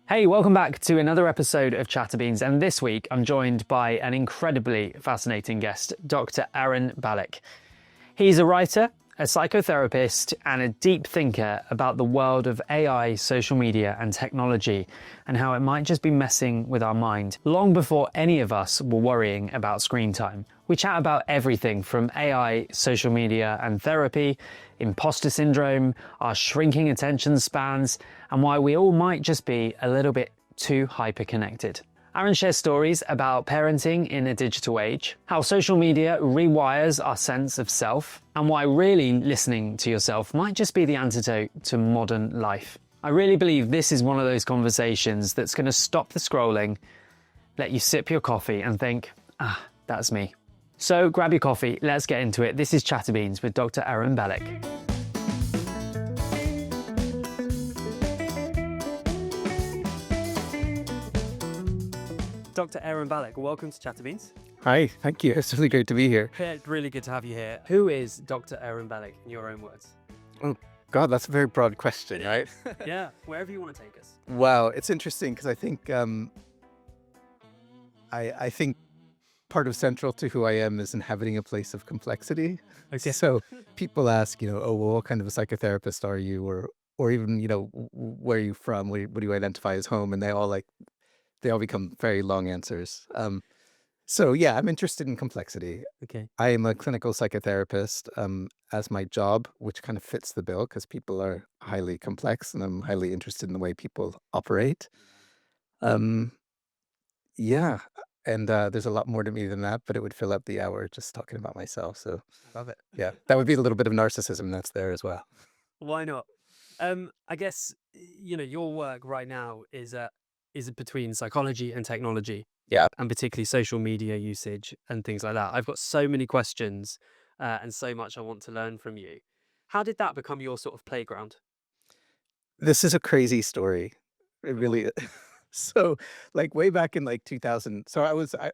Hey, welcome back to another episode of ChatterBeans, and this week I'm joined by an incredibly fascinating guest, Dr. Aaron Balick. He's a writer, a psychotherapist, and a deep thinker about the world of AI, social media, and technology, and how it might just be messing with our mind, long before any of us were worrying about screen time. We chat about everything from AI, social media, and therapy, imposter syndrome, our shrinking attention spans, and why we all might just be a little bit too hyper-connected. Aaron shares stories about parenting in a digital age, how social media rewires our sense of self, and why really listening to yourself might just be the antidote to modern life. I really believe this is one of those conversations that's going to stop the scrolling, let you sip your coffee and think, that's me. So grab your coffee, let's get into it. This is ChatterBeans with Dr. Aaron Balick. Dr. Aaron Balick, welcome to ChatterBeans. Hi, thank you. It's really great to be here. Really good to have you here. Who is Dr. Aaron Balick in your own words? Oh, God, that's a very broad question, right? Yeah, wherever you want to take us. Wow, it's interesting because I think I think part of central to who I am is inhabiting a place of complexity. Okay. So people ask, oh, well, what kind of a psychotherapist are you, or even, where are you from? What do you identify as home? And they all become very long answers. So yeah, I'm interested in complexity. Okay. I am a clinical psychotherapist as my job, which kind of fits the bill because people are highly complex and I'm highly interested in the way people operate. Um, yeah, and there's a lot more to me than that, but it would fill up the hour just talking about myself. So Love it. yeah, that would be a little bit of narcissism that's there as well. Why not? I guess, your work right now is between psychology and technology. Yeah. And particularly social media usage and things like that. I've got so many questions and so much I want to learn from you. How did that become your sort of playground? This is a crazy story. It Go really on. is. So like way back in like 2000, so I was a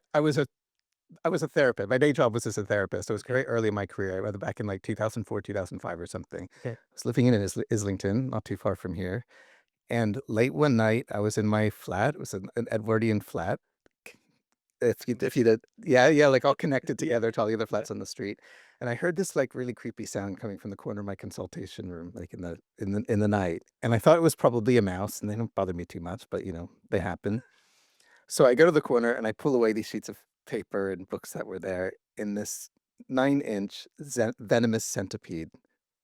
therapist. My day job was as a therapist. It was very early in my career, whether back in like 2004, 2005 or something. Okay. I was living in Islington, not too far from here. And late one night, I was in my flat. It was an Edwardian flat. If you did, yeah, like all connected together to all the other flats on the street. And I heard this like really creepy sound coming from the corner of my consultation room, like in the night. And I thought it was probably a mouse, and they don't bother me too much, but they happen. So I go to the corner and I pull away these sheets of paper and books that were there, and this 9-inch venomous centipede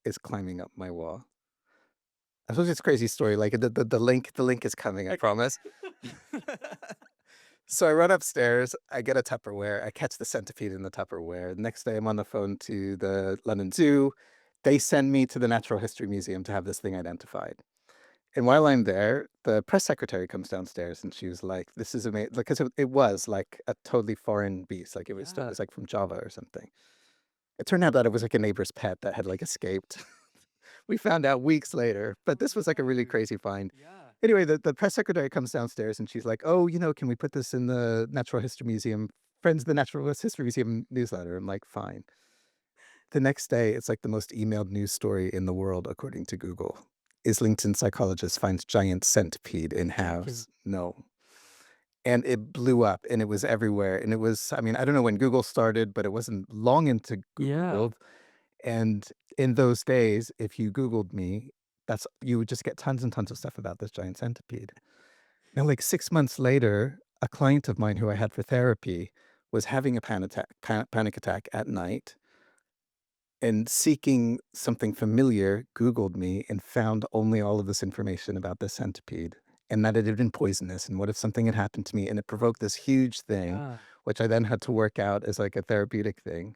is climbing up my wall. I suppose it's a crazy story. Like the link is coming, I promise. So I run upstairs, I get a Tupperware, I catch the centipede in the Tupperware. The next day I'm on the phone to the London Zoo. They send me to the Natural History Museum to have this thing identified. And while I'm there, the press secretary comes downstairs and she was like, this is amazing. Because it was like a totally foreign beast. Like it was like from Java or something. It turned out that it was like a neighbor's pet that had like escaped. We found out weeks later, but this was like a really crazy find. Yeah. Anyway, the press secretary comes downstairs and she's like, oh, can we put this in the Natural History Museum, Friends of the Natural History Museum newsletter? I'm like, fine. The next day, it's like the most emailed news story in the world, according to Google. Islington psychologist finds giant centipede in house. No. And it blew up and it was everywhere. And it was, I mean, I don't know when Google started, but it wasn't long into Google. And in those days, if you Googled me, you would just get tons and tons of stuff about this giant centipede. Now, like 6 months later, a client of mine who I had for therapy was having a panic attack at night and seeking something familiar, Googled me and found only all of this information about the centipede and that it had been poisonous. And what if something had happened to me? And it provoked this huge thing, which I then had to work out as like a therapeutic thing.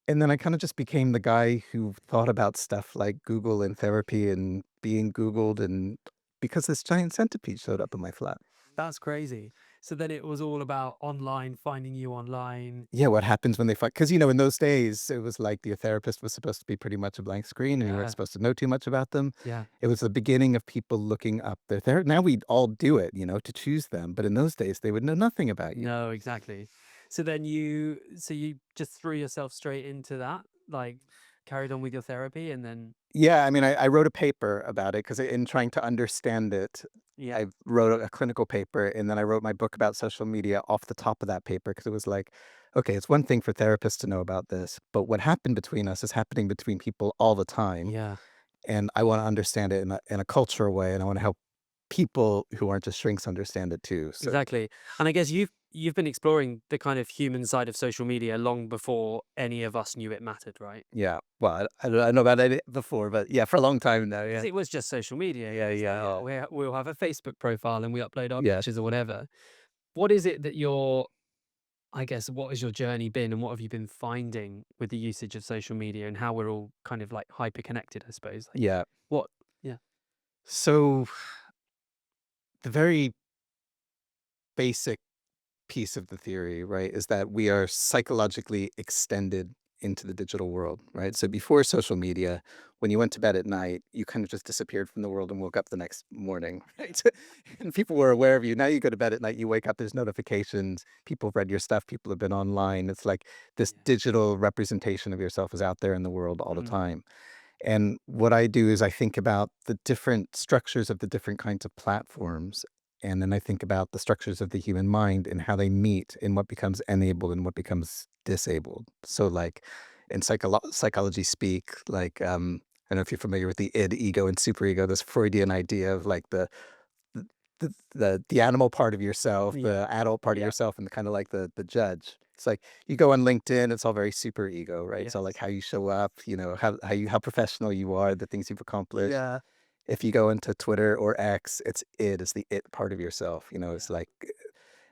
And then I kind of just became the guy who thought about stuff like Google and therapy and being Googled, and because this giant centipede showed up in my flat. That's crazy. So then it was all about online, finding you online. Yeah, what happens when they find, because in those days it was like the therapist was supposed to be pretty much a blank screen and you weren't supposed to know too much about them. Yeah. It was the beginning of people looking up their therapist. Now we all do it, to choose them, but in those days they would know nothing about you. No, exactly. So then you just threw yourself straight into that, like. carried on with your therapy and then Yeah, I mean, I wrote a paper about it because in trying to understand it, yeah, I wrote a clinical paper, and then I wrote my book about social media off the top of that paper because it was like, okay, it's one thing for therapists to know about this, but what happened between us is happening between people all the time, yeah, and I want to understand it in a cultural way, and I want to help people who aren't just shrinks understand it too. So exactly. And I guess you've been exploring the kind of human side of social media long before any of us knew it mattered, right? yeah, well, I don't know about it before, but yeah, for a long time now, Because yeah, it was just social media. yeah, It's like, yeah, oh, we'll have a Facebook profile and we upload our yeah. pictures or whatever. What is it that you're I guess, what has your journey been and what have you been finding with the usage of social media and how we're all kind of like hyper connected, I suppose? Like, Yeah. what? Yeah. So the very basic piece of the theory, right, is that we are psychologically extended into the digital world, right? So before social media, when you went to bed at night, you kind of just disappeared from the world and woke up the next morning, right? And people were aware of you. Now you go to bed at night, you wake up, there's notifications, people have read your stuff, people have been online. It's like this Yeah. digital representation of yourself is out there in the world all the Mm, time. And what I do is I think about the different structures of the different kinds of platforms. And then I think about the structures of the human mind and how they meet in what becomes enabled and what becomes disabled. So, like in psychology speak, like, I don't know if you're familiar with the id, ego, and superego, this Freudian idea of like the the animal part of yourself, yeah. the adult part of Yeah. yourself, and kind of like the judge. It's like you go on LinkedIn, it's all very super ego, right? So like Yes. how you show up, how professional you are, the things you've accomplished. Yeah. If you go into Twitter or X, it's the it part of yourself. It's Yeah. like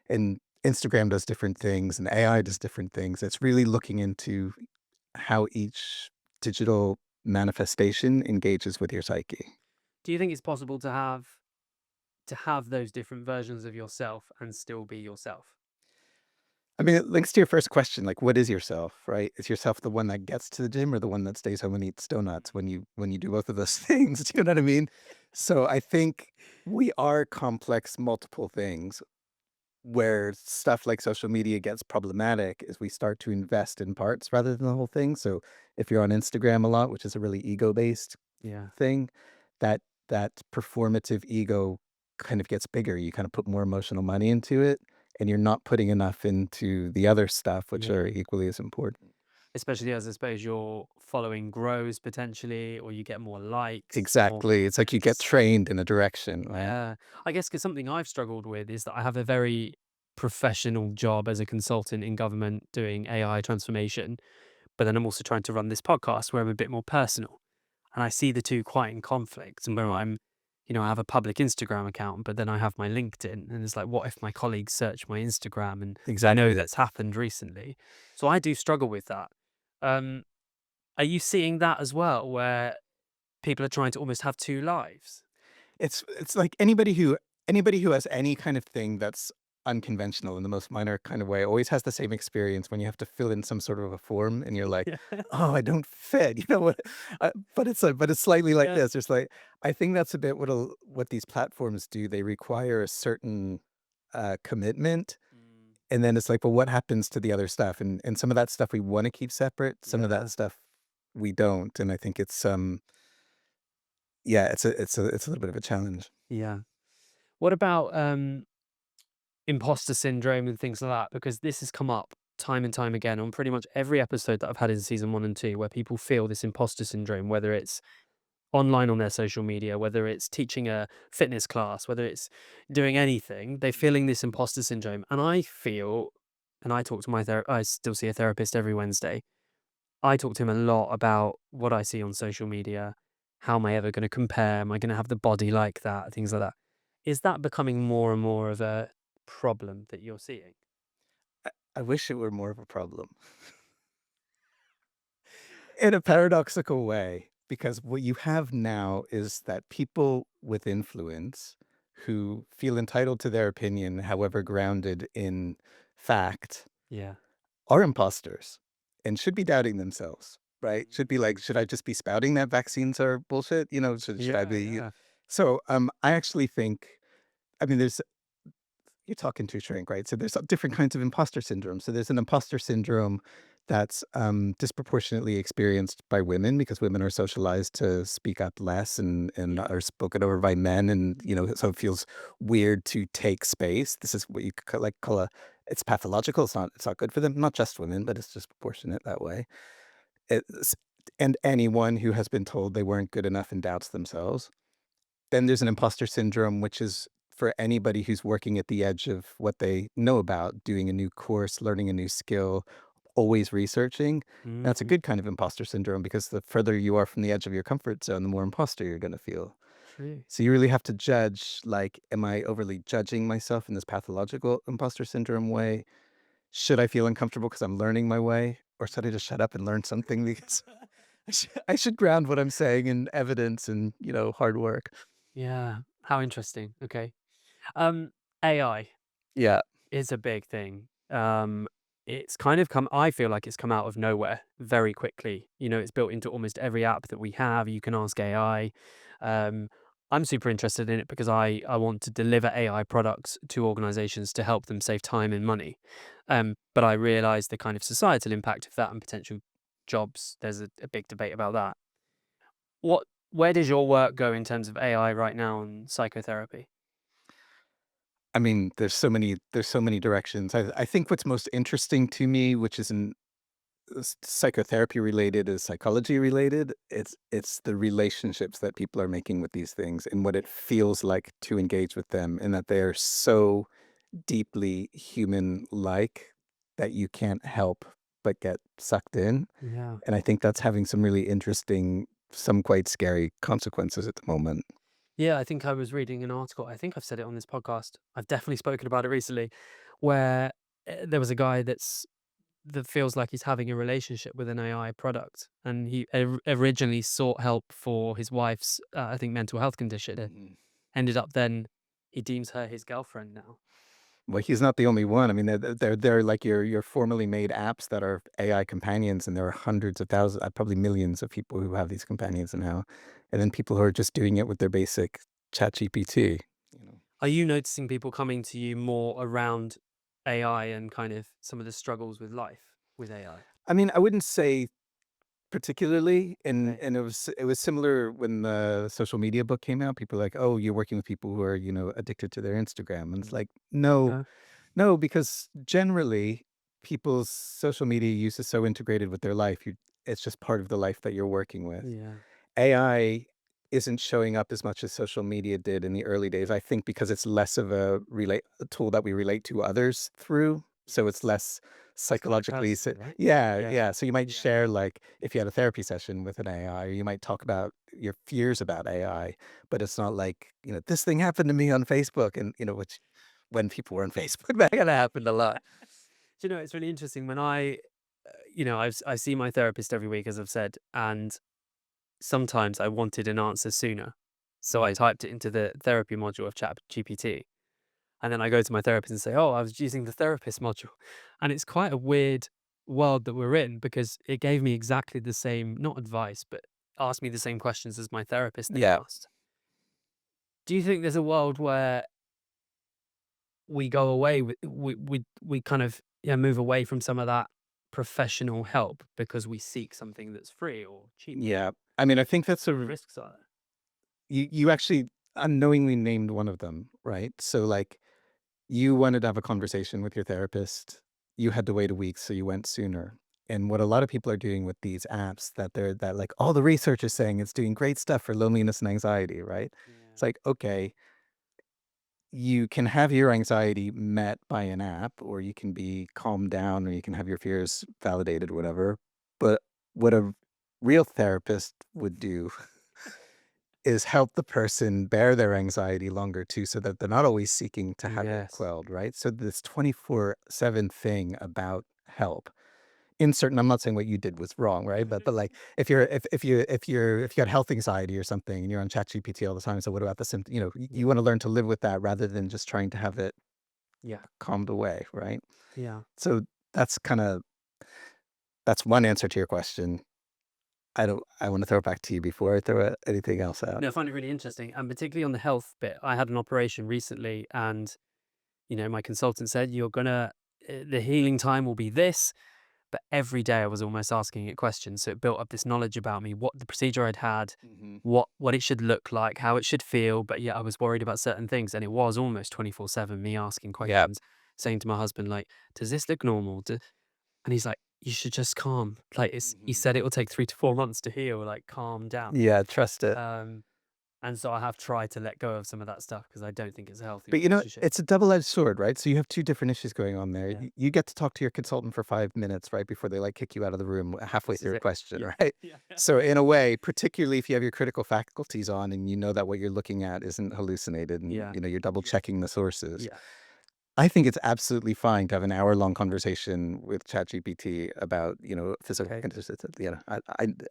and Instagram does different things and AI does different things. It's really looking into how each digital manifestation engages with your psyche. Do you think it's possible to have those different versions of yourself and still be yourself? I mean, it links to your first question, like, what is yourself, right? Is yourself the one that gets to the gym or the one that stays home and eats donuts when you do both of those things? Do you know what I mean? So I think we are complex, multiple things. Where stuff like social media gets problematic is we start to invest in parts rather than the whole thing. So if you're on Instagram a lot, which is a really ego-based Yeah. thing, that that performative ego kind of gets bigger. You kind of put more emotional money into it, and you're not putting enough into the other stuff, which Yeah. are equally as important. Especially as I suppose your following grows potentially, or you get more likes, more Exactly. It's like you get comments. trained in a direction, right? Yeah. I guess because something I've struggled with is that I have a very professional job as a consultant in government doing AI transformation, but then I'm also trying to run this podcast where I'm a bit more personal. And I see the two quite in conflict and where I have a public Instagram account, but then I have my LinkedIn. And it's like, what if my colleagues search my Instagram? And I know Exactly. that's happened recently. So I do struggle with that. Um, are you seeing that as well, where people are trying to almost have two lives? It's like anybody who has any kind of thing that's unconventional in the most minor kind of way always has the same experience when you have to fill in some sort of a form and you're like, Yeah. "Oh, I don't fit." You know what? But it's slightly like Yeah. this. It's like I think that's a bit what these platforms do. They require a certain commitment, Mm, and then it's like, well, what happens to the other stuff? And some of that stuff we want to keep separate. Some of that yeah. stuff we don't. And I think yeah, it's a little bit of a challenge. Yeah. What about imposter syndrome and things like that? Because this has come up time and time again on pretty much every episode that I've had in season 1 and 2, where people feel this imposter syndrome, whether it's online on their social media, whether it's teaching a fitness class, whether it's doing anything, they're feeling this imposter syndrome. And I feel, and I talk to my therapist, I still see a therapist every Wednesday. I talk to him a lot about what I see on social media. How am I ever going to compare? Am I going to have the body like that? Things like that. Is that becoming more and more of a problem that you're seeing? I wish it were more of a problem. In a paradoxical way, because what you have now is that people with influence who feel entitled to their opinion, however grounded in fact, Yeah. are imposters and should be doubting themselves, right? Should be like, should I just be spouting that vaccines are bullshit? Should I Yeah. be? Yeah. So, I actually think, I mean, you're talking to a shrink, right? So there's different kinds of imposter syndrome. So there's an imposter syndrome that's disproportionately experienced by women because women are socialized to speak up less and Yeah. are spoken over by men, and so it feels weird to take space. This is what you could call a it's pathological. It's not good for them. Not just women, but it's disproportionate that way. It's, and anyone who has been told they weren't good enough and doubts themselves. Then there's an imposter syndrome, which is for anybody who's working at the edge of what they know about, doing a new course, learning a new skill, always researching. That's a Mm, good kind of imposter syndrome because the further you are from the edge of your comfort zone, the more imposter you're going to feel. true. So you really have to judge, like, am I overly judging myself in this pathological imposter syndrome way? Should I feel uncomfortable because I'm learning my way? Or should I just shut up and learn something because I should ground what I'm saying in evidence and, hard work. Yeah. How interesting. Okay. Um, AI Yeah. is a big thing. It's kind of come, I feel like it's come out of nowhere very quickly. It's built into almost every app that we have. You can ask AI. Um, I'm super interested in it because I want to deliver AI products to organizations to help them save time and money. But I realize the kind of societal impact of that and potential jobs. There's a big debate about that. Where does your work go in terms of AI right now and psychotherapy? I mean, there's so many directions. I think what's most interesting to me, which isn't psychotherapy related, is psychology related. It's the relationships that people are making with these things and what it feels like to engage with them, and that they are so deeply human like that you can't help but get sucked in. Yeah. And I think that's having some really interesting, some quite scary consequences at the moment. Yeah, I think I was reading an article. I think I've said it on this podcast. I've definitely spoken about it recently, where there was a guy that feels like he's having a relationship with an AI product, and he originally sought help for his wife's, I think, mental health condition. Mhm. Ended up then he deems her his girlfriend now. Well, he's not the only one. I mean, they're like your formally made apps that are AI companions, and there are hundreds of thousands, probably millions of people who have these companions now, and then people who are just doing it with their basic Chat GPT. You know, Are you noticing people coming to you more around AI and kind of some of the struggles with life with AI? I mean, I wouldn't say particularly, and Okay. and it was similar when the social media book came out. People were like, oh, you're working with people who are addicted to their Instagram, and it's Mm. like, no, Uh, no, because generally people's social media use is so integrated with their life. It's just part of the life that you're working with. yeah. AI isn't showing up as much as social media did in the early days, I think because it's less of a tool that we relate to others through, so it's Yes. less It's not very psychologically personal, right? yeah, Yeah. yeah, so you might Yeah. share, like, if you had a therapy session with an AI, or you might talk about your fears about AI, but it's not like, "This thing happened to me on Facebook," and, which when people were on Facebook, that kinda happened a lot. Do you know, it's really interesting when I see my therapist every week, as I've said, and sometimes I wanted an answer sooner. So I Mhm. typed it into the therapy module of Chat GPT. And then I go to my therapist and say, oh, I was using the therapist module. And it's quite a weird world that we're in because it gave me exactly the same, not advice, but asked me the same questions as my therapist then Yeah. asked. Do you think there's a world where we go away with we kind of, yeah, move away from some of that professional help because we seek something that's free or cheap? Yeah. I mean, I think that's What a risks are there? you actually unknowingly named one of them, right? So, like, you wanted to have a conversation with your therapist. You had to wait a week, so you went sooner. And what a lot of people are doing with these apps that like all the research is saying it's doing great stuff for loneliness and anxiety, right? It's Yeah. like, okay, you can have your anxiety met by an app, or you can be calmed down, or you can have your fears validated, whatever. But what a real therapist would do is help the person bear their anxiety longer too, so that they're not always seeking to have it Yes. quelled, right? So this 24/7 thing about help in certain, I'm not saying what you did was wrong, right? But like, if you had health anxiety or something and you're on ChatGPT all the time, so what about the symptom? You Yeah. want to learn to live with that rather than just trying to have it Yeah. calmed away, right? Yeah. So that's kind of that's one answer to your question. I want to throw it back to you before I throw anything else out. No, I find it really interesting, and particularly on the health bit. I had an operation recently, and my consultant said you're gonna the healing time will be this, but every day I was almost asking it questions. So it built up this knowledge about me, what the procedure I'd had, what it should look like, how it should feel. But yeah, I was worried about certain things, and it was almost 24/7 me asking Yeah. questions, saying to my husband, like, "Does this look normal?" And he's like, "You should just calm. Like, he said it will take 3 to 4 months to heal. Like, calm down." Yeah, trust it. And so I have tried to let go of some of that stuff because I don't think it's a healthy But you know, relationship. it's a double-edged sword, right? So you have two different issues going on there. Yeah. You get to talk to your consultant for 5 minutes, right, before they like kick you out of the room halfway This is through a it. question, Yeah. right? Yeah. So in a way, particularly if you have your critical faculties on and you know that what you're looking at isn't hallucinated and Yeah. you know you're double checking the sources. Yeah. I think it's absolutely fine to have an hour-long conversation with ChatGPT about, you know, physical Okay. conditions. You know,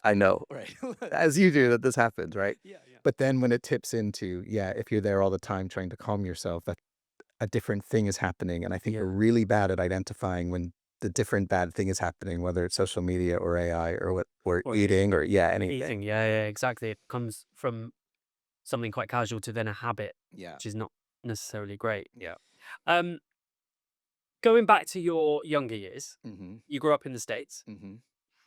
I know, right, as you do, that this happens, right? Yeah. But then when it tips into, yeah, if you're there all the time trying to calm yourself, that a different thing is happening. And I think Yeah. we're really bad at identifying when the different bad thing is happening, whether it's social media or AI or what, or Or eating or anything. eating. Yeah. Exactly. It comes from something quite casual to then a habit, Yeah. which is not necessarily great. Yeah. Um, Going back to your younger years, Mm-hmm. you grew up in the States. Mm-hmm.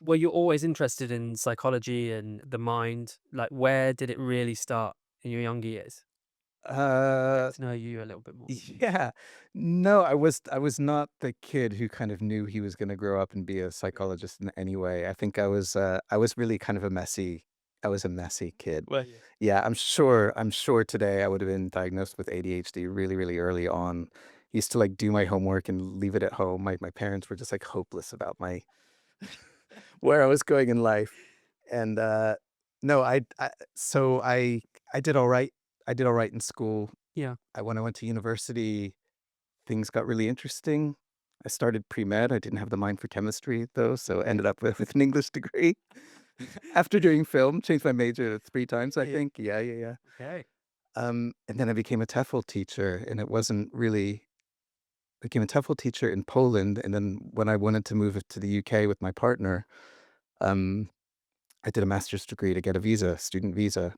Were you always interested in psychology and the mind? Like, where did it really start in your younger years? Uh, Get to know you a little bit more. yeah. No, I was not the kid who kind of knew he was going to grow up and be a psychologist in any way. I think I was really kind of I was a messy kid. Well, yeah. Yeah, I'm sure today I would have been diagnosed with ADHD really, really early on. Used to like do my homework and leave it at home. My parents were just like hopeless about my where I was going in life. And no, I did all right. I did all right in school. Yeah. When I went to university, things got really interesting. I started pre-med. I didn't have the mind for chemistry though, so ended up with an English degree. After doing film, changed my major 3 times, I Yeah. think. Yeah. Okay. And then I became a TEFL teacher, and it wasn't really became a TEFL teacher in Poland. And then when I wanted to move to the UK with my partner, um, I did a master's degree to get a visa, student visa,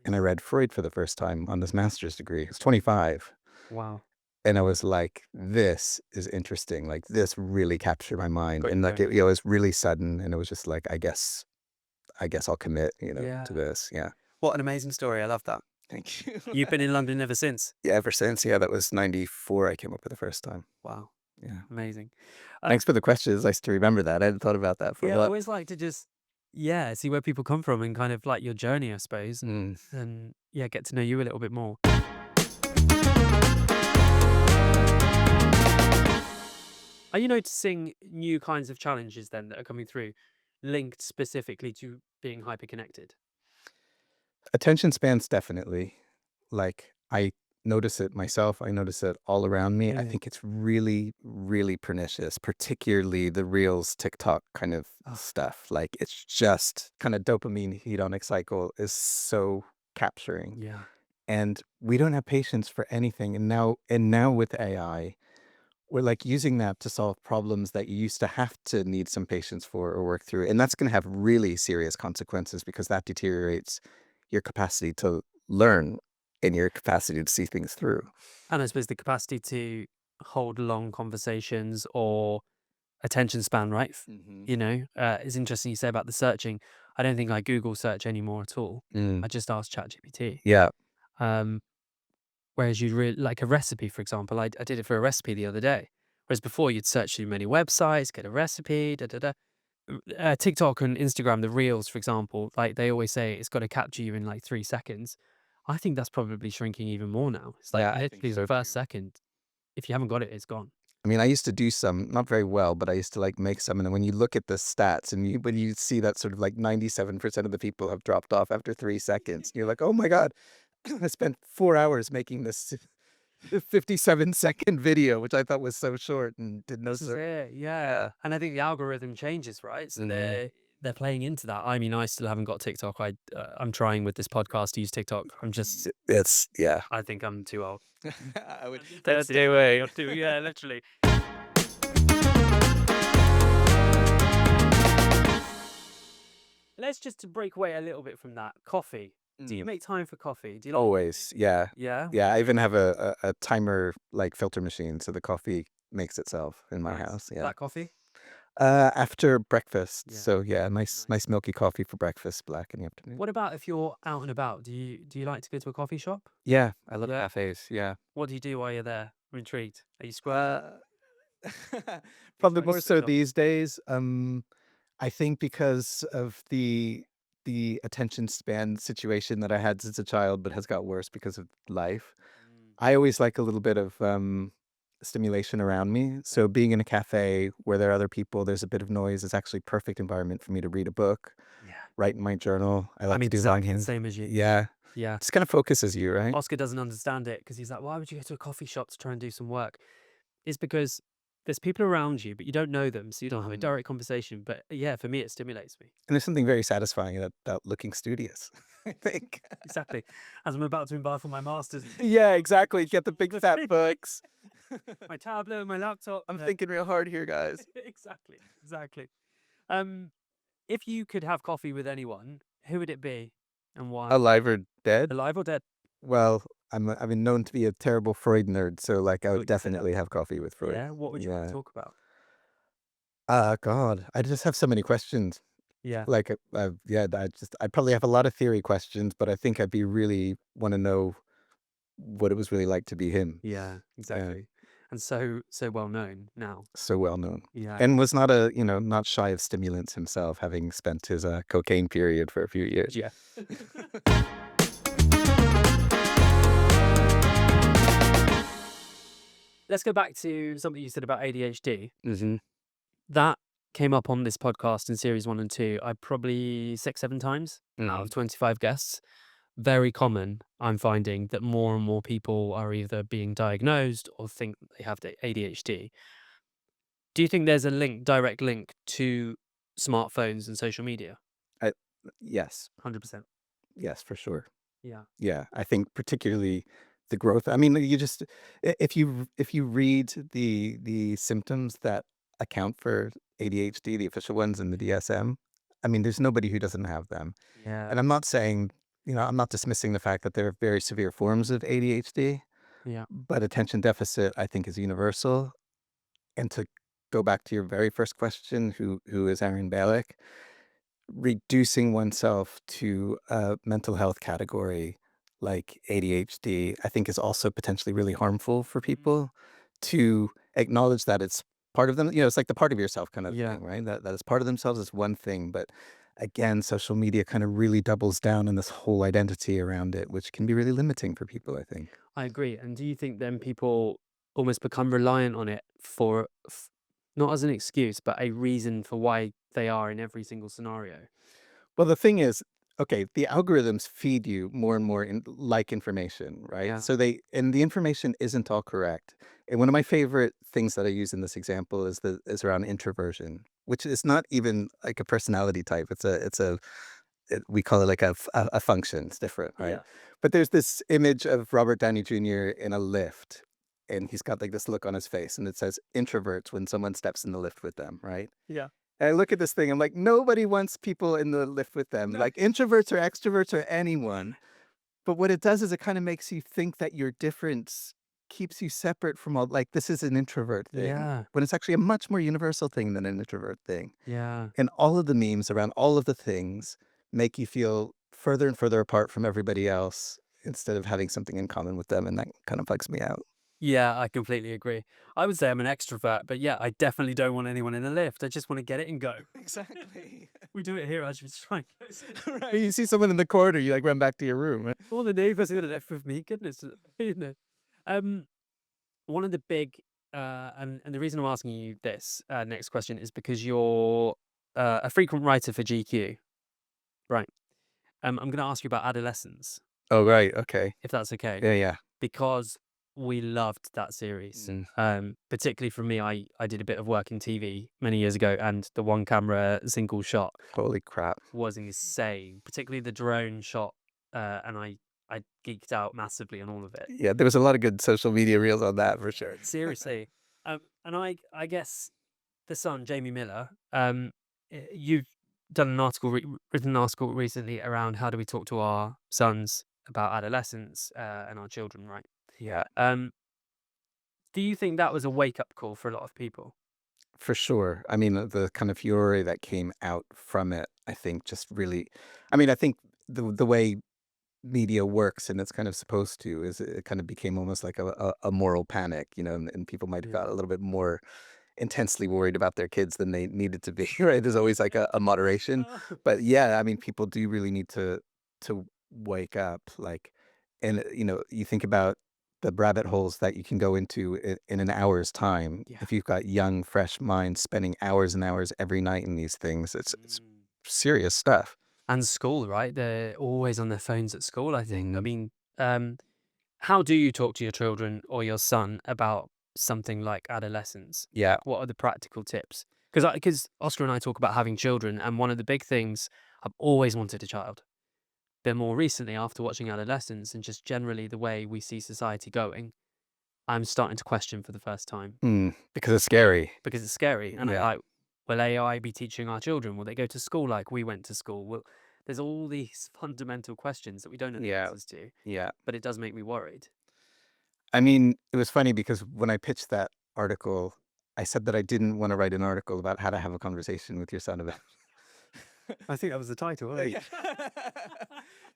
and I Nice. read Freud for the first time on this master's degree. I was 25. Wow. And I was like, this is interesting. Like, this really captured my mind. Got you And like, going. it was really sudden. And it was just like, I guess I'll commit, Yeah. to this. Yeah. What an amazing story. I love that. Thank you. You've been in London ever since. Yeah, ever since. Yeah, that was 94. I came up with the first time. Wow. Yeah. Amazing. Thanks for the question. It's nice to remember that. I hadn't thought about that for a Yeah, I while. always like to just, see where people come from and kind of like your journey, I suppose. And yeah, get to know you a little bit more. Are you noticing new kinds of challenges then that are coming through, linked specifically to being hyperconnected? Attention spans, definitely. Like, I notice it myself. I notice it all around me. I Yeah. think it's really, really pernicious, particularly the Reels, TikTok kind of stuff. Like, it's just kind of dopamine hedonic cycle is so capturing. Yeah. And we don't have patience for anything. And now with AI, we're like using that to solve problems that you used to have to need some patience for or work through. And that's going to have really serious consequences because that deteriorates your capacity to learn and your capacity to see things through. And I suppose the capacity to hold long conversations or attention span, right? It's interesting you say about the searching. I don't think I Google search anymore at all. Mm. I just ask ChatGPT. Yeah. Whereas you'd really like a recipe, for example. I did it for a recipe the other day. Whereas before you'd search through many websites, get a recipe, da da da. TikTok and Instagram, the Reels, for example, like they always say it's got to capture you in like 3 seconds. I think that's probably shrinking even more now. It's like Yeah, I think literally so the first too. second. If you haven't got it, it's gone. I mean, I used to do some, not very well, but I used to like make some. And then when you look at the stats and when you see that sort of like 97% of the people have dropped off after 3 seconds, you're like, oh my God, I spent 4 hours making this 57-second video, which I thought was so short and did no This is sort. it, yeah. And I think the algorithm changes, right? So Mhm. they're playing into that. I mean, I still haven't got TikTok. I'm trying with this podcast to use TikTok. It's, yeah. I think I'm too old. I would. That's the way. Yeah, literally. Let's just to break away a little bit from that. Coffee. Do you make time for coffee? Do you like Always, yeah. Yeah. Yeah, I even have a timer like filter machine, so the coffee makes itself in my Nice. house. Yeah. Black coffee? After breakfast. Yeah. So yeah, Nice. nice milky coffee for breakfast, black in the afternoon. What about if you're out and about? Do you like to go to a coffee shop? Yeah, I love Yeah. cafes. Yeah. What do you do while you're there? I'm intrigued. Are you Uh, Probably trying to more so switch off? these days. I think because of the attention span situation that I had since a child, but has got worse because of life. Mm, I always like a little bit of stimulation around me. So being in a cafe where there are other people, there's a bit of noise. It's actually perfect environment for me to read a book, yeah. write in my journal. I like I'm to do exactly the longhand. same as you. Yeah, Yeah. just kind of focuses you, right? Oscar doesn't understand it because he's like, why would you go to a coffee shop to try and do some work? It's because there's people around you, but you don't know them, so you don't have a Mhm. direct conversation. But yeah, for me, it stimulates me. And there's something very satisfying about looking studious, I think. Exactly. As I'm about to embark on my master's, Yeah, exactly. Get the big the fat thing. books. My tablet, my laptop. I'm No. thinking real hard here, guys. Exactly. Exactly. Um, if you could have coffee with anyone, who would it be and why? Alive or dead? Alive or dead? Well, I've been known to be a terrible Freud nerd, so like I Thought would you'd say that. definitely have coffee with Freud. Yeah. What would you want to Yeah. talk about? God, I just have so many questions. Yeah. Like, yeah, I'd probably have a lot of theory questions, but I think I'd be really want to know what it was really like to be him. Yeah. Yeah, Exactly. And so well known now. so well known. Yeah. And was not not shy of stimulants himself, having spent his cocaine period for a few years. Yeah. Let's go back to something you said about ADHD. Hmm. That came up on this podcast in series 1 and 2. I probably 6, 7 times out of 25 guests. Very common. I'm finding that more and more people are either being diagnosed or think they have the ADHD. Do you think there's a direct link to smartphones and social media? I, yes, 100%. yes, for sure. Yeah. Yeah, I think particularly the growth. I mean, you just if you read the symptoms that account for ADHD, the official ones in the DSM, I mean, there's nobody who doesn't have them. Yeah. And I'm not saying, I'm not dismissing the fact that there are very severe forms of ADHD, Yeah. but attention deficit, I think, is universal. And to go back to your very first question, who is Aaron Balick? Reducing oneself to a mental health category like ADHD, I think is also potentially really harmful for people to acknowledge that it's part of them. It's like the part of yourself kind of Yeah. thing, right? That is part of themselves is one thing, but again, social media kind of really doubles down on this whole identity around it, which can be really limiting for people, I think. I agree. And do you think then people almost become reliant on it for not as an excuse, but a reason for why they are in every single scenario? Well, the thing is, okay, the algorithms feed you more and more information, right? Yeah. And the information isn't all correct. And one of my favorite things that I use in this example is around introversion, which is not even like a personality type. We call it like a function. It's different, right? Yeah. But there's this image of Robert Downey Jr. in a lift, and he's got like this look on his face, and it says introverts when someone steps in the lift with them, right? Yeah. And I look at this thing, I'm like, nobody wants people in the lift with them, No. like introverts or extroverts or anyone. But what it does is it kind of makes you think that your difference keeps you separate from all, like, this is an introvert thing, Yeah. when it's actually a much more universal thing than an introvert thing. Yeah. And all of the memes around all of the things make you feel further and further apart from everybody else instead of having something in common with them. And that kind of bugs me out. Yeah, I completely agree. I would say I'm an extrovert, but yeah, I definitely don't want anyone in a lift. I just want to get it and go. Exactly. We do it here. I should try and close it. Right. You see someone in the corner, you like run back to your room. Right? All the neighbours are going to lift with me. Goodness, isn't it? One of the big, and the reason I'm asking you this next question is because you're a frequent writer for GQ, right? I'm going to ask you about Adolescence, Oh, right. Okay. if that's okay, Yeah, yeah. because we loved that series. Particularly for me, I did a bit of work in TV many years ago, and the one camera single shot Holy crap. was insane, particularly the drone shot, and I geeked out massively on all of it. Yeah, there was a lot of good social media reels on that for sure. Seriously. And I guess the son, Jamie Miller, you've done an article, written an article recently around how do we talk to our sons about adolescence and our children, right? Yeah. Do you think that was a wake up call for a lot of people? For sure. I mean, the kind of fury that came out from it, I think just really, I mean, I think the way media works and it's kind of supposed to is it kind of became almost like a moral panic, and people might have got Yeah. a little bit more intensely worried about their kids than they needed to be, right? There's always like a moderation. But yeah, I mean, people do really need to wake up, like, and you think about the rabbit holes that you can go into in an hour's time. Yeah. If you've got young, fresh minds spending hours and hours every night in these things, it's Mm. serious stuff. And school, right? They're always on their phones at school, I think. I Mhm. mean, um, how do you talk to your children or your son about something like adolescence? Yeah. Like, what are the practical tips? Because Oscar and I talk about having children, and one of the big things, I've always wanted a child. But more recently, after watching Adolescence and just generally the way we see society going, I'm starting to question for the first time Because it's scary. because it's scary. And Yeah. will AI be teaching our children? Will they go to school like we went to school? There's all these fundamental questions that we don't know the Yeah. answers to, Yeah. but it does make me worried. I mean, it was funny because when I pitched that article, I said that I didn't want to write an article about how to have a conversation with your son about. I think that was the title, Yeah.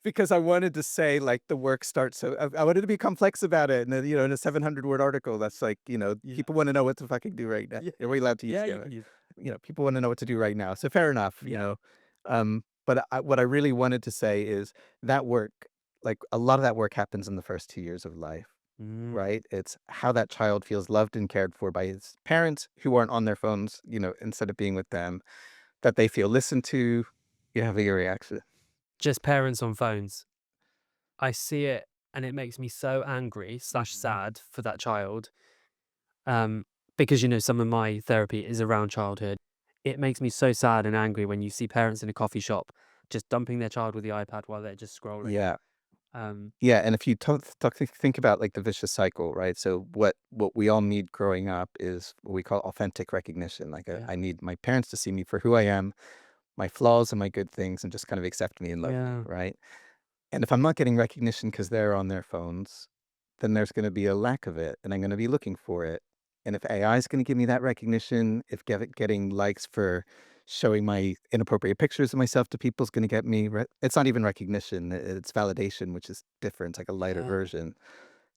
Because I wanted to say like the work starts, so I wanted to be complex about it, and then, in a 700-word article, that's like, Yeah. people want to know what to fucking do right now. Yeah. Are we allowed to use? Yeah, you Yeah, can use. people want to know what to do right now. So fair enough, Yeah. But what I really wanted to say is that work, like a lot of that work happens in the first 2 years of life. Mm, Right? It's how that child feels loved and cared for by his parents who aren't on their phones, instead of being with them, that they feel listened to. You have your reaction. just parents on phones. I see it and it makes me so angry slash Mhm. sad for that child. Um, because some of my therapy is around childhood. It makes me so sad and angry when you see parents in a coffee shop just dumping their child with the iPad while they're just scrolling. Yeah. Um, Yeah, and if you think about like the vicious cycle, right? So what we all need growing up is what we call authentic recognition. Like yeah. I need my parents to see me for who I am, my flaws and my good things, and just kind of accept me and love me, Yeah. right? And if I'm not getting recognition because they're on their phones, then there's going to be a lack of it, and I'm going to be looking for it. And if AI is going to give me that recognition, if getting likes for showing my inappropriate pictures of myself to people is going to get me, it's not even recognition; it's validation, which is different, like a lighter Yeah. version.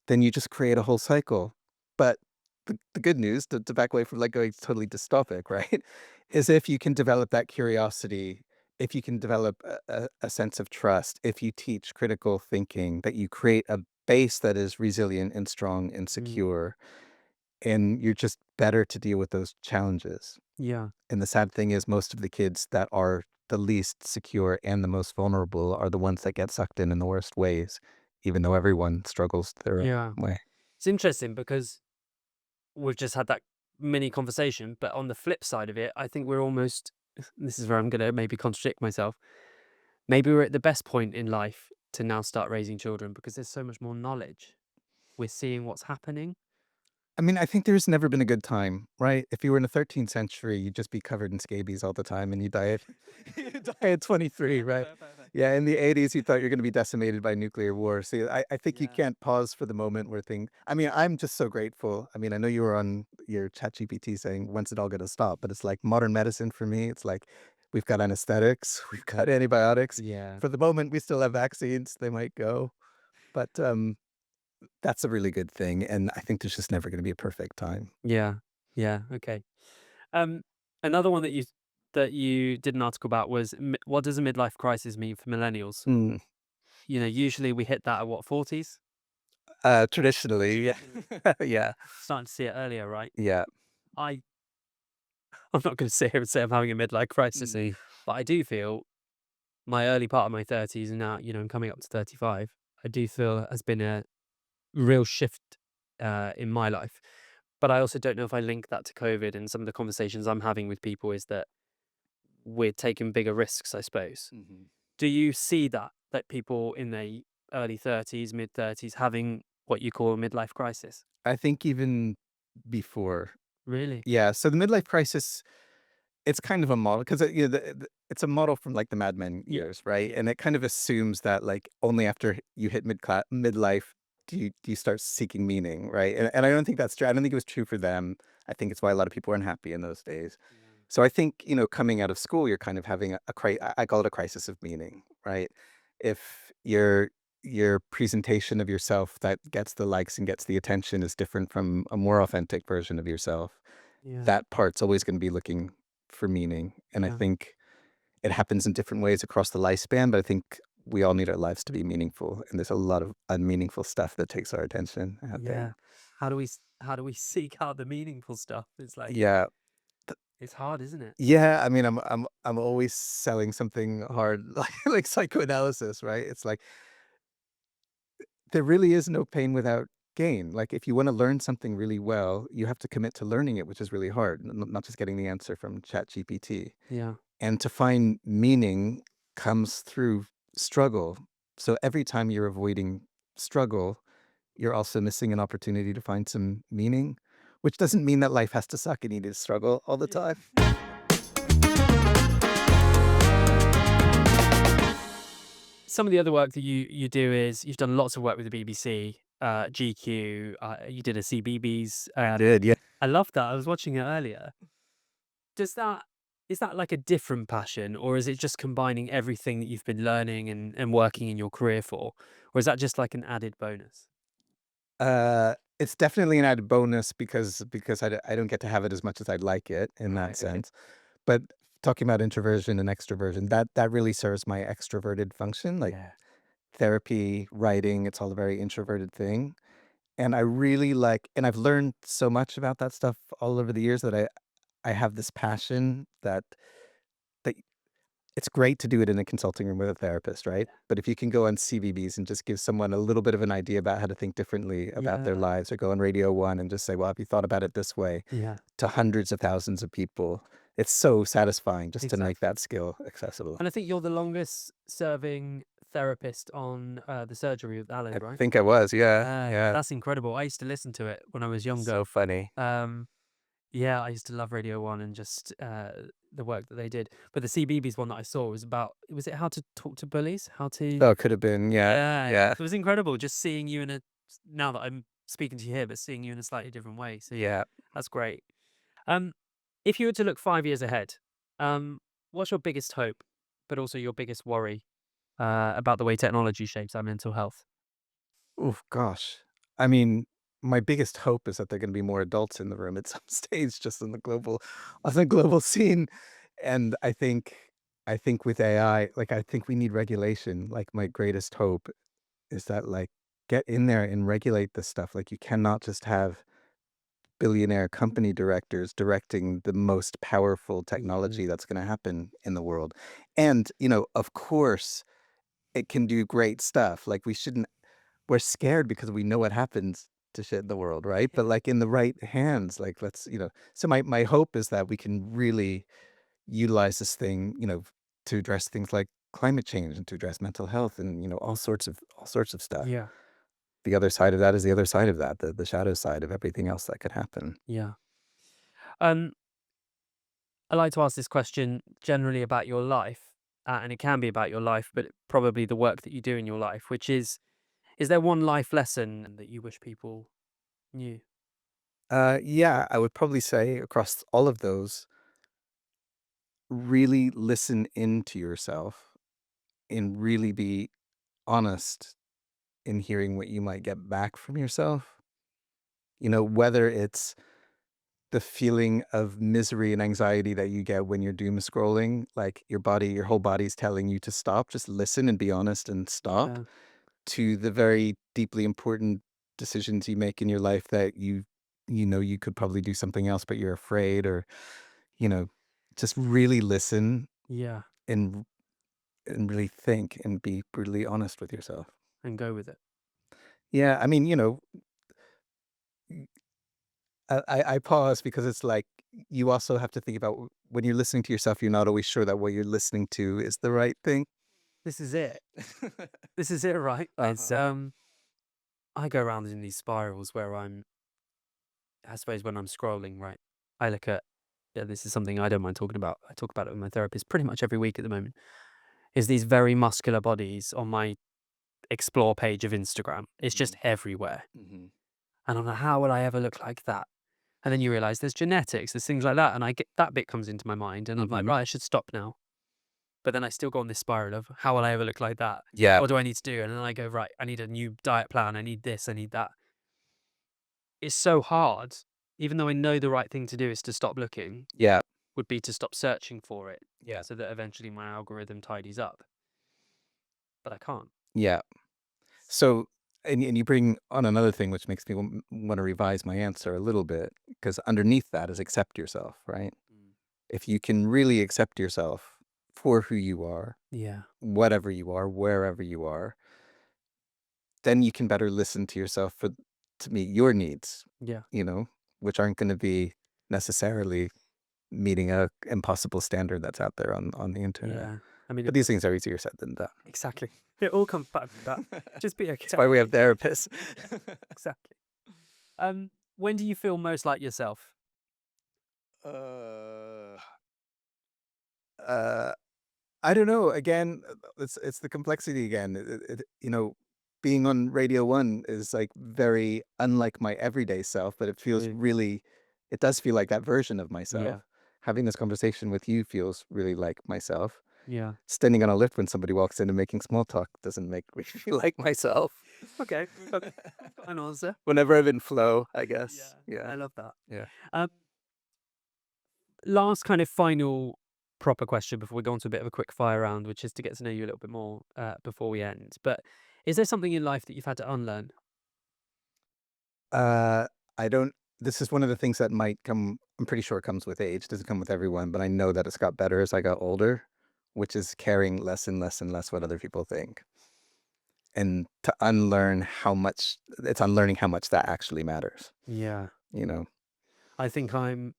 Then you just create a whole cycle. But the good news, to back away from like going totally dystopic, right, is if you can develop that curiosity, if you can develop a sense of trust, if you teach critical thinking, that you create a base that is resilient and strong and Mm, secure, and you're just better to deal with those challenges. yeah. And the sad thing is, most of the kids that are the least secure and the most vulnerable are the ones that get sucked in the worst ways, even though everyone struggles their own Yeah. way. It's interesting because we've just had that mini conversation, but on the flip side of it, I think we're almost, this is where I'm going to maybe contradict myself. Maybe we're at the best point in life to now start raising children because there's so much more knowledge. We're seeing what's happening. I mean, I think there's never been a good time, right? If you were in the 13th century, you'd just be covered in scabies all the time and you die at you die at 23, right? Fair, fair, fair. Yeah, in the 80s, you thought you're going to be decimated by nuclear war. See, I think you Yeah. can't pause for the moment where things. I mean, I'm just so grateful. I mean, I know you were on your ChatGPT saying, when's it all going to stop? But it's like modern medicine for me. It's like we've got anesthetics, we've got antibiotics. Yeah. For the moment, we still have vaccines. They might go. But that's a really good thing. And I think there's just never going to be a perfect time. Yeah. Yeah. Okay. Um, another one that you did an article about was what does a midlife crisis mean for millennials? Mm. Usually we hit that at what, 40s? Traditionally, yeah. Yeah, Starting to see it earlier, right? yeah. I I'm not going to sit here and say I'm having a midlife crisis, Mm. but I do feel my early part of my 30s and now, I'm coming up to 35. I do feel has been a real shift in my life. But I also don't know if I link that to COVID and some of the conversations I'm having with people is that we're taking bigger risks, I suppose. Mhm. Do you see that people in their early 30s, mid 30s having what you call a midlife crisis? I think even before. Really? Yeah, so the midlife crisis, it's kind of a model because it's a model from, like, the Mad Men Yeah. years, right? Yeah. And it kind of assumes that, like, only after you hit midlife do you start seeking meaning, right? And I don't think that's true. I don't think it was true for them. I think it's why a lot of people are unhappy in those days. So I think, coming out of school, you're kind of having I call it a crisis of meaning, right? If your presentation of yourself that gets the likes and gets the attention is different from a more authentic version of yourself, Yeah. that part's always going to be looking for meaning. And I Yeah. think it happens in different ways across the lifespan, but I think we all need our lives to be meaningful. And there's a lot of unmeaningful stuff that takes our attention, I Yeah. think. How do we seek out the meaningful stuff? It's like, Yeah. it's hard, isn't it? Yeah, I mean, I'm always selling something hard, like psychoanalysis, right? It's like there really is no pain without gain. Like if you want to learn something really well, you have to commit to learning it, which is really hard, not just getting the answer from ChatGPT. Yeah. And to find meaning comes through struggle. So every time you're avoiding struggle, you're also missing an opportunity to find some meaning, which doesn't mean that life has to suck and you need to struggle all the time. Some of the other work that you do is you've done lots of work with the BBC, GQ. You did a CBeebies. Did, yeah. I love that. I was watching it earlier. Does that is that like a different passion, or is it just combining everything that you've been learning and working in your career for, or is that just like an added bonus? It's definitely an added bonus because I don't get to have it as much as I'd like it in Right. that Okay. sense. But talking about introversion and extroversion, that really serves my extroverted function, like Yeah. therapy, writing, it's all a very introverted thing. And I really like and I've learned so much about that stuff all over the years that I have this passion that it's great to do it in a consulting room with a therapist, right? But if you can go on CVBs and just give someone a little bit of an idea about how to think differently about their Yeah. lives, or go on Radio 1 and just say, "Well, have you thought about it this way?" Yeah. to hundreds of thousands of people, it's so satisfying just to make Exactly. that skill accessible. And I think you're the longest serving therapist on the surgery with I Balick, right? think I was, yeah, yeah. That's incredible. I used to listen to it when I was younger. So funny. Um, yeah, I used to love Radio 1 and just the work that they did. But the CBeebies one that I saw was about, was it how to talk to bullies? How to, Oh, it could have been, yeah, yeah, yeah, it was incredible just seeing you in a, now that I'm speaking to you here, but seeing you in a slightly different way. So yeah. that's great. Um, if you were to look 5 years ahead, what's your biggest hope, but also your biggest worry about the way technology shapes our mental health? Oof, gosh. I mean, my biggest hope is that there are gonna be more adults in the room at some stage just on the global scene, and I think with AI, like, I think we need regulation, like, my greatest hope is that, like, get in there and regulate this stuff, like, you cannot just have billionaire company directors directing the most powerful technology that's gonna happen in the world, and, of course, it can do great stuff, like, we're scared because we know what happens to shit in the world, right? But, like, in the right hands, like, so my hope is that we can really utilize this thing, to address things like climate change and to address mental health and, all sorts of stuff. Yeah, The other side of that is the other side of that, the shadow side of everything else that could happen. yeah. Um, I like to ask this question generally about your life, and it can be about your life, but probably the work that you do in your life, which is there one life lesson that you wish people knew? Yeah, I would probably say across all of those, really listen into yourself and really be honest in hearing what you might get back from yourself. Whether it's the feeling of misery and anxiety that you get when you're doom scrolling, like your whole body's telling you to stop, just listen and be honest and stop, Yeah, to the very deeply important decisions you make in your life that you could probably do something else, but you're afraid, or, you know, just really listen yeah, and and really think and be brutally honest with yourself. and go with it. Yeah, I mean, I pause because it's like you also have to think about when you're listening to yourself, you're not always sure that what you're listening to is the right thing. This is it. This is it, right? It's Uh-huh. I go around in these spirals where I suppose when I'm scrolling, right, I look at, yeah, this is something I don't mind talking about. I talk about it with my therapist pretty much every week at the moment. Is these very muscular bodies on my explore page of Instagram. It's just Mhm, everywhere. mhm. And I'm like, how would I ever look like that? And then you realize there's genetics, there's things like that. And I get that bit comes into my mind and I'm like, Mhm. right, I should stop now. But then I still go on this spiral of how will I ever look like that? Yeah. What do I need to do? And then I go, right, I need a new diet plan. I need this, I need that. It's so hard, even though I know the right thing to do is to stop looking, Yeah. would be to stop searching for it Yeah. so that eventually my algorithm tidies up. But I can't. Yeah. So, and you bring on another thing which makes me want to revise my answer a little bit, because underneath that is accept yourself, right? If you can really accept yourself for who you are, Yeah. whatever you are, wherever you are, then you can better listen to yourself to meet your needs, Yeah. which aren't going to be necessarily meeting a impossible standard that's out there on the internet. Yeah. I mean, But these things are easier said than done. exactly. It all comes back to that. Just be okay. That's why we have therapists. Exactly. When do you feel most like yourself? Uh, uh, I don't know. Again, it's the complexity again. Being on Radio 1 is like very unlike my everyday self, but it feels Really? it does feel like that version of myself. Yeah. Having this conversation with you feels really like myself. Yeah. Standing on a lift when somebody walks in and making small talk doesn't make me feel like myself. Okay. Okay. I've got an answer. Whenever I'm in flow, I guess. I Yeah. love that. Yeah. Last kind of final proper question before we go on to a bit of a quick fire round, which is to get to know you a little bit more before we end. But is there something in life that you've had to unlearn? I don't. This is one of the things that might come. I'm pretty sure it comes with age. Doesn't come with everyone, but I know that it's got better as I got older, which is caring less and less and less what other people think, and to unlearn how much. It's unlearning how much that actually matters. Yeah. I think I'm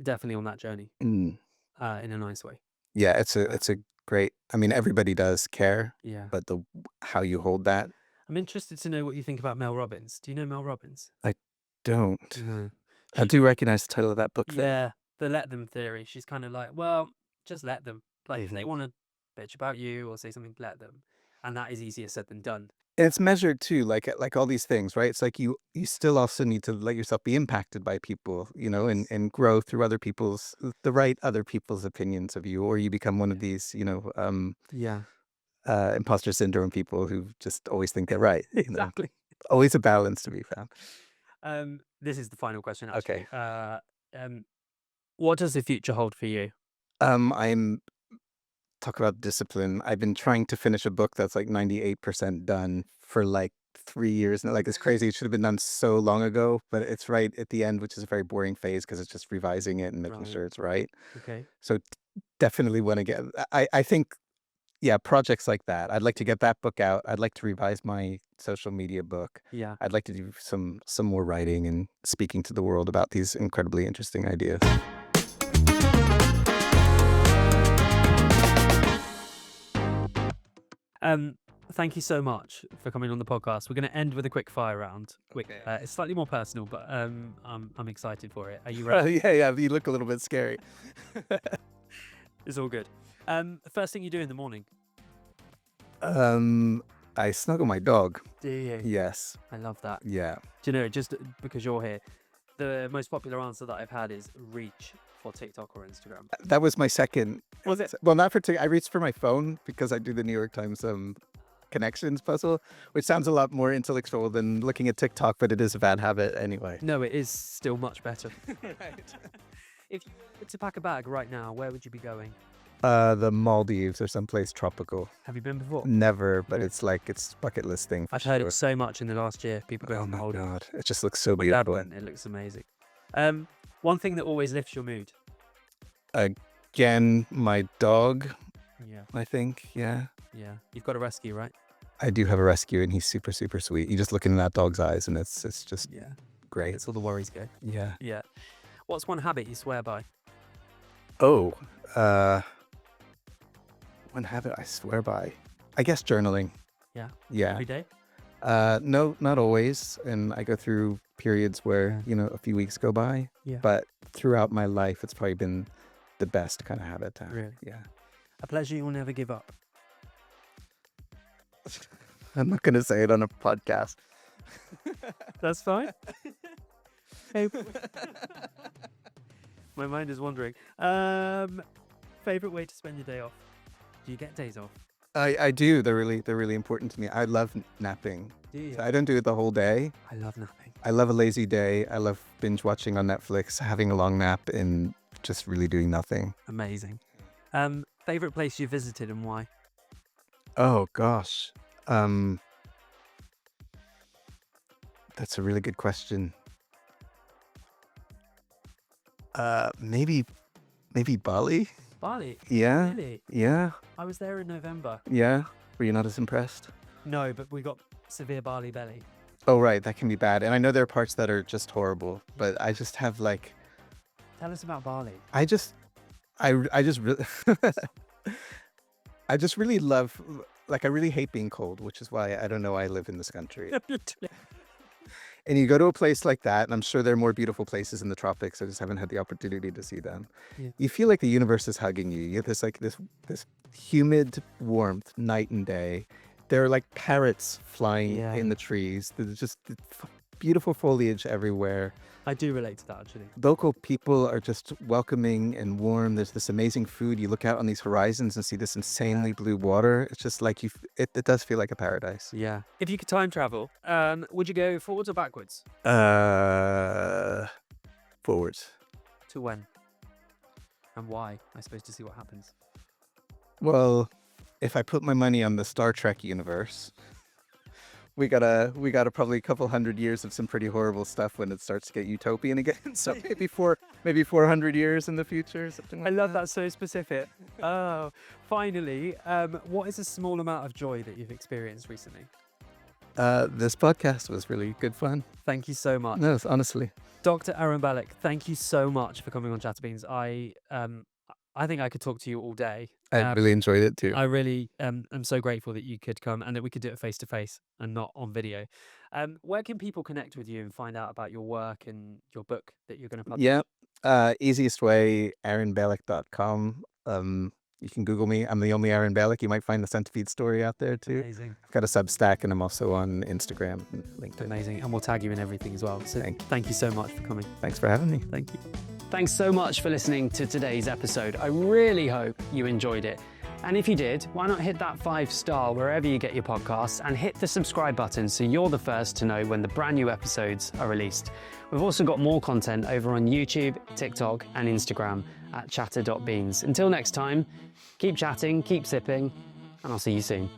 definitely on that journey Mm. in a nice way. Yeah, it's a great. I mean, everybody does care, Yeah. but how you hold that, I'm interested to know what you think about Mel Robbins. Do you know Mel Robbins? I don't. No. I do recognize the title of that book. Yeah, the let them theory. She's kind of like, well, just let them. Like, if they Mhm. want to bitch about you or say something, let them. And that is easier said than done. And it's measured too, like all these things, right? It's like you still also need to let yourself be impacted by people, and grow through the right other people's opinions of you, or you become one of these, Yeah, imposter syndrome people who just always think they're right. exactly. Always a balance to be found. This is the final question, actually. Okay. What does the future hold for you? I'm talk about discipline. I've been trying to finish a book that's like 98% done for like 3 years now. Like, it's crazy. It should have been done so long ago, but it's right at the end, which is a very boring phase because it's just revising it and making Right. sure it's right. Okay. So definitely want to get. I think, yeah, projects like that. I'd like to get that book out. I'd like to revise my social media book. Yeah. I'd like to do some more writing and speaking to the world about these incredibly interesting ideas. Thank you so much for coming on the podcast. We're going to end with a quick fire round. Okay. It's slightly more personal, but I'm excited for it. Are you ready? Yeah. You look a little bit scary. It's all good. First thing you do in the morning? I snuggle my dog. Do you? Yes. I love that. Yeah. Do you know, just because you're here, the most popular answer that I've had is reach for TikTok or Instagram. That was my second. Was it? Well, not for TikTok. I reached for my phone because I do the New York Times connections puzzle, which sounds a lot more intellectual than looking at TikTok, but it is a bad habit anyway. No, it is still much better. Right. If you were to pack a bag right now, where would you be going? The Maldives or someplace tropical. Have you been before? Never, but Really? it's bucket list thing. I've heard it so much in the last year. People go, Oh my Maldives. god, it just looks so My dad beautiful. went. It looks amazing. One thing that always lifts your mood. Again, my dog. Yeah. I think. Yeah. Yeah. You've got a rescue, right? I do have a rescue, and he's super, super sweet. You just look in that dog's eyes, and it's just Yeah. great. It's all the worries go. Yeah. Yeah. What's one habit you swear by? Oh, one habit I swear by. I guess journaling. Yeah. Yeah. Every day? No, not always. And I go through periods where, a few weeks go by. Yeah. But throughout my life, it's probably been the best kind of habit to have. Really? Yeah. A pleasure you'll never give up. I'm not going to say it on a podcast. That's fine. okay. My mind is wandering. Favorite way to spend your day off? Do you get days off? I do. They're really important to me. I love napping. Do you? So I don't do it the whole day. I love napping. I love a lazy day. I love binge watching on Netflix, having a long nap, and just really doing nothing. Amazing. Favorite place you visited and why? Oh gosh. That's a really good question. Maybe Bali? Bali. Yeah. Really? Yeah. I was there in November. Yeah. Were you not as impressed? No, but we got severe Bali belly. Oh, right. That can be bad. And I know there are parts that are just horrible, but I just have like, Tell us about Bali. I just really, I just really love, like, I really hate being cold, which is why I don't know why I live in this country. And you go to a place like that, and I'm sure there are more beautiful places in the tropics. I just haven't had the opportunity to see them. Yeah. You feel like the universe is hugging you. You get this like this humid warmth night and day. There are like parrots flying in the trees. There's just beautiful foliage everywhere. I do relate to that, actually. Local people are just welcoming and warm. There's this amazing food. You look out on these horizons and see this insanely blue water. It's just like it does feel like a paradise. Yeah. If you could time travel, would you go forwards or backwards? Forwards. To when? And why? I suppose to see what happens. Well, if I put my money on the Star Trek universe, we got a probably a couple hundred years of some pretty horrible stuff when it starts to get utopian again. So maybe 400 years in the future, something like that. I love that, so specific. Oh, finally, what is a small amount of joy that you've experienced recently? This podcast was really good fun. Thank you so much. No, honestly. Dr. Aaron Balick, thank you so much for coming on ChatterBeans. I think I could talk to you all day. I really enjoyed it too. I really am so grateful that you could come and that we could do it face to face and not on video. Where can people connect with you and find out about your work and your book that you're going to publish? Yeah. Easiest way, aaronbalick.com. You can Google me. I'm the only Aaron Balick. You might find the Centipede story out there too. Amazing. I've got a Substack and I'm also on Instagram and LinkedIn. Amazing. And we'll tag you in everything as well. So thank you so much for coming. Thanks for having me. Thank you. Thanks so much for listening to today's episode. I really hope you enjoyed it. And if you did, why not hit that 5-star wherever you get your podcasts and hit the subscribe button so you're the first to know when the brand new episodes are released. We've also got more content over on YouTube, TikTok and Instagram at chatter.beans. Until next time, keep chatting, keep sipping, and I'll see you soon.